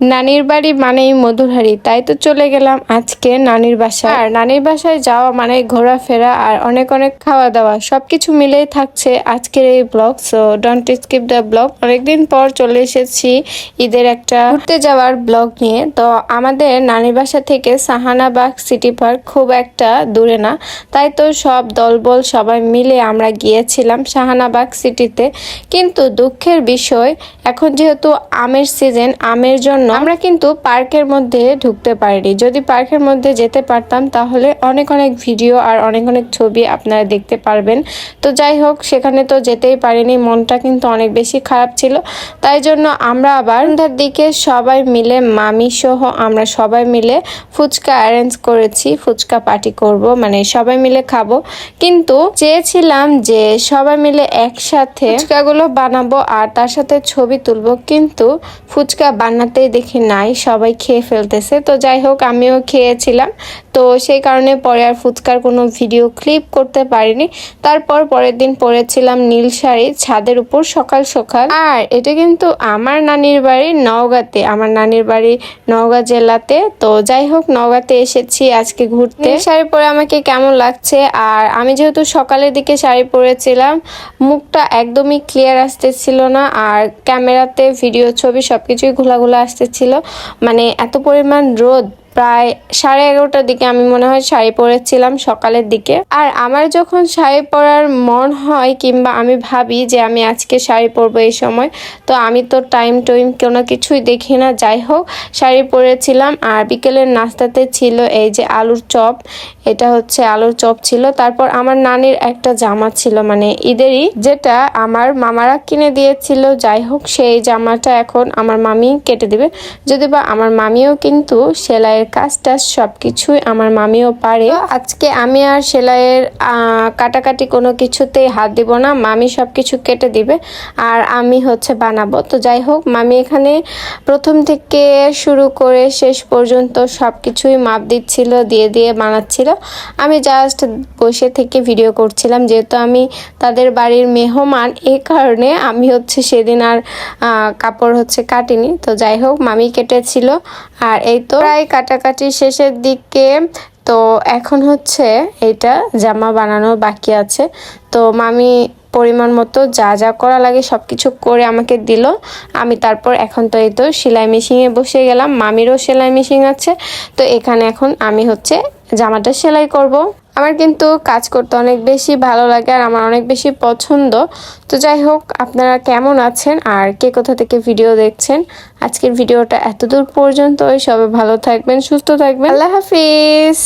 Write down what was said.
নানির বাড়ি মানেই মধুর হাঁড়ি, তাই তো চলে গেলাম আজকে নানির বাসায়। আর নানির বাসায় যাওয়া মানে ঘোরাফেরা আর অনেক অনেক খাওয়া দাওয়া সবকিছু মিলেই থাকছে আজকের এই blog. So don't skip the blog. অনেকদিন পর চলে এসেছি ঈদের একটা ঘুরতে যাওয়ার ব্লগ নিয়ে। তো আমাদের নানির বাসা থেকে সাহানাবাগ সিটি পার্ক খুব একটা দূরে না, তাই তো সব দলবল সবাই মিলে আমরা গিয়েছিলাম সাহানাবাগ সিটিতে। কিন্তু দুঃখের বিষয়, এখন যেহেতু আমের সিজন, আমের জন্য আমরা কিন্তু পার্কের মধ্যে ঢুকতে পারিনি। যদি পার্কের মধ্যে যেতে পারতাম তাহলে অনেক অনেক ভিডিও আর অনেক অনেক ছবি আপনারা দেখতে পারবেন। তো যাই হোক, সেখানে তো যেতেই পারিনি, মনটা কিন্তু অনেক বেশি খারাপ ছিল। তাই জন্য আমরা আবার সন্ধ্যার দিকে সবাই মিলে, মামি সহ আমরা সবাই মিলে ফুচকা অ্যারেঞ্জ করেছি। ফুচকা পার্টি করব, মানে সবাই মিলে খাবো। কিন্তু চেয়েছিলাম যে সবাই মিলে একসাথে ফুচকাগুলো বানাবো আর তার সাথে ছবি তুলবো, কিন্তু ফুচকা বানাতেই দেখি নাই, সবাই খেয়ে ফেলতেছে। তো যাই হোক, আমিও খেয়েছিলাম, তো সেই কারণে পরে আর ফুচকার কোনো ভিডিও ক্লিপ করতে পারিনি। তারপর পরের দিন পরেছিলাম নীল শাড়ি ছাদের উপর সকাল সকাল। আর এটা কিন্তু আমার নানির বাড়ি নওগাঁতে, আমার নানির বাড়ি নওগাঁ জেলাতে। তো যাই হোক, নওগাঁতে এসেছি আজকে ঘুরতে। শাড়ি পরে আমাকে কেমন লাগছে? আর আমি যেহেতু সকালের দিকে শাড়ি পরেছিলাম, মুখটা একদমই ক্লিয়ার আসতেছিল না, আর ক্যামেরাতে ভিডিও ছবি সবকিছুই ঘোলা আসতেছিল। মানে এত পরিমাণ রোদ। প্রায় 11:30টার দিকে আমি মনে হয় শাড়ি পরেছিলাম সকালের দিকে। আর আমার যখন শাড়ি পরার মন হয় কিংবা আমি ভাবি যে আমি আজকে শাড়ি পরবো এই সময়, তো আমি তো টাইম কোনো কিছুই দেখি না। যাই হোক, শাড়ি পরেছিলাম। আর বিকেলের নাস্তাতে ছিল এই যে আলুর চপ, এটা হচ্ছে আলুর চপ ছিল। তারপর আমার নানির একটা জামা ছিল, মানে ঈদেরই, যেটা আমার মামারা কিনে দিয়েছিল। যাই হোক, সেই জামাটা এখন আমার মামি কেটে দিবে। যদি বা আমার মামিও কিন্তু সেলাইয়ের কাজটা সবকিছুই আমার মামিও পারে। আজকে আমি আর সেলাইয়ের কাটাকাটি কোনো কিছুতেই হাত দিব না, মামি সবকিছু কেটে দিবে আর আমি হচ্ছে বানাবো। তো যাই হোক, মামি এখানে প্রথম থেকে শুরু করে শেষ পর্যন্ত সবকিছুই মাপ দিচ্ছিল, দিয়ে বানাচ্ছিল। আমি জাস্ট বসে থেকে ভিডিও করছিলাম, যেহেতু আমি তাদের বাড়ির মেহমান, এই কারণে আমি হচ্ছে সেদিন আর কাপড় হচ্ছে কাটিনি। তো যাই হোক, মামি কেটেছিল। আর এই তো প্রায় কাটাকাটি শেষের দিকে। তো এখন হচ্ছে এটা জামা বানানো বাকি আছে। তো মামি পরিমাণ মতো যা যা করা লাগে সবকিছু করে আমাকে দিল। আমি তারপর এখন তো এই তো সেলাই মেশিনে বসে গেলাম। মামিরও সেলাই মেশিন আছে, তো এখানে এখন আমি হচ্ছে জামাটা সেলাই করব। আমার কিন্তু কাজ করতে অনেক বেশি ভালো লাগে আর আমার অনেক বেশি পছন্দ। তো যাই হোক, আপনারা কেমন আছেন আর কে কোথা থেকে ভিডিও দেখছেন? আজকের ভিডিওটা এতদূর পর্যন্তই। সবাই ভালো থাকবেন, সুস্থ থাকবেন। আল্লাহ হাফিজ।